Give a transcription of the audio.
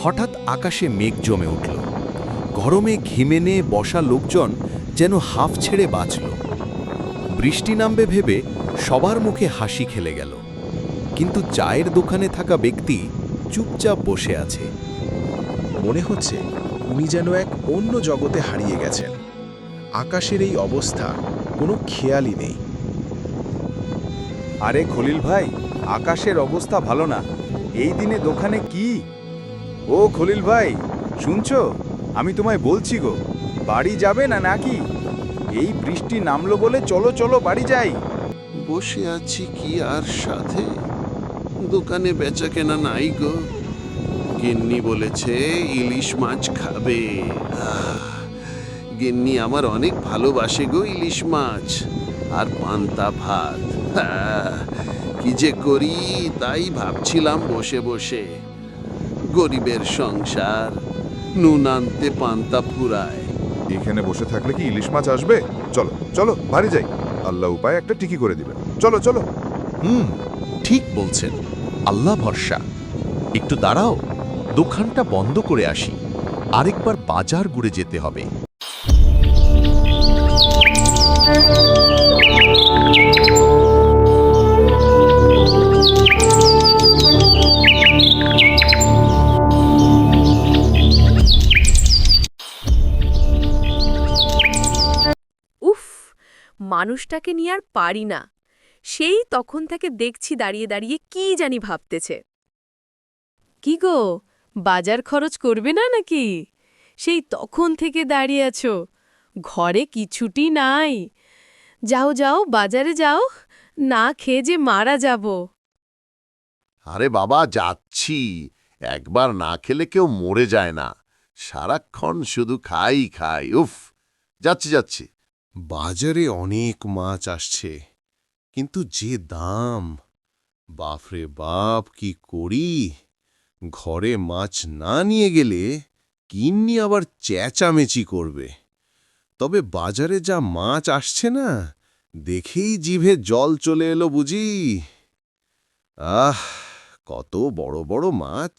হঠাৎ আকাশে মেঘ জমে উঠল। গরমে ঘিমেনে বসা লোকজন যেন হাঁফ ছেড়ে বাঁচল। বৃষ্টি নামবে ভেবে সবার মুখে হাসি খেলে গেল, কিন্তু চায়ের দোকানে থাকা ব্যক্তি চুপচাপ বসে আছে। মনে হচ্ছে উনি যেন এক অন্য জগতে হারিয়ে গেছেন। আকাশের এই অবস্থা কোনো খেয়ালই নেই। আরে খলিল ভাই, আকাশের অবস্থা ভালো না। এই দিনে দোকানে কি? ও খলিল ভাই, শুনছো? আমি তোমায় বলছি গো, বাড়ি যাবে না নাকি? এই বৃষ্টি নামলো বলে চলো চলো বাড়ি যাই। বসে আছি কি আর সাথে, দোকানে বেচা কেনা নাই গো। গিন্নি বলেছে ইলিশ মাছ খাবে। গিন্নি আমার অনেক ভালোবাসে গো ইলিশ মাছ আর পান্তা ভাত। কি যে করি তাই ভাবছিলাম বসে বসে। গরিবের সংসার, নুন আনতে পান্তা ফুরায়। এখানে বসে থাকলে কি ইলিশ মাছ আসবে? চলো চলো বাড়ি যাই, আল্লাহ উপায় একটা টিকি করে দিবেন। চলো চলো। ঠিক বলছেন, আল্লাহ ভরসা। একটু দাঁড়াও, দোকানটা বন্ধ করে আসি, আরেকবার বাজার ঘুরে যেতে হবে। উফ, মানুষটাকে নিয়ে আর পারি না। সেই তখন থেকে দেখছি দাঁড়িয়ে দাঁড়িয়ে কি জানি ভাবতেছে। কি গো, বাজার খরচ করবে না নাকি? সেই তখন থেকে দাঁড়িয়ে আছো, ঘরে কিছুটি নাই। যাও যাও, বাজারে যাও, না খেয়ে যে মারা যাব। আরে বাবা, যাচ্ছি। একবার না খেলে কেউ মরে যায় না। সারাক্ষণ শুধু খাই খাই। উফ, যাচ্ছি যাচ্ছি। বাজারে অনেক মাছ আসছে, কিন্তু যে দাম! বাপরে বাপ, কি করি? ঘরে মাছ না নিয়ে গেলে গিন্নি আবার চেঁচামেচি করবে। তবে বাজারে যা মাছ আসছে না, দেখেই জিভে জল চলে এলো বুঝি। আহ, কত বড় বড় মাছ!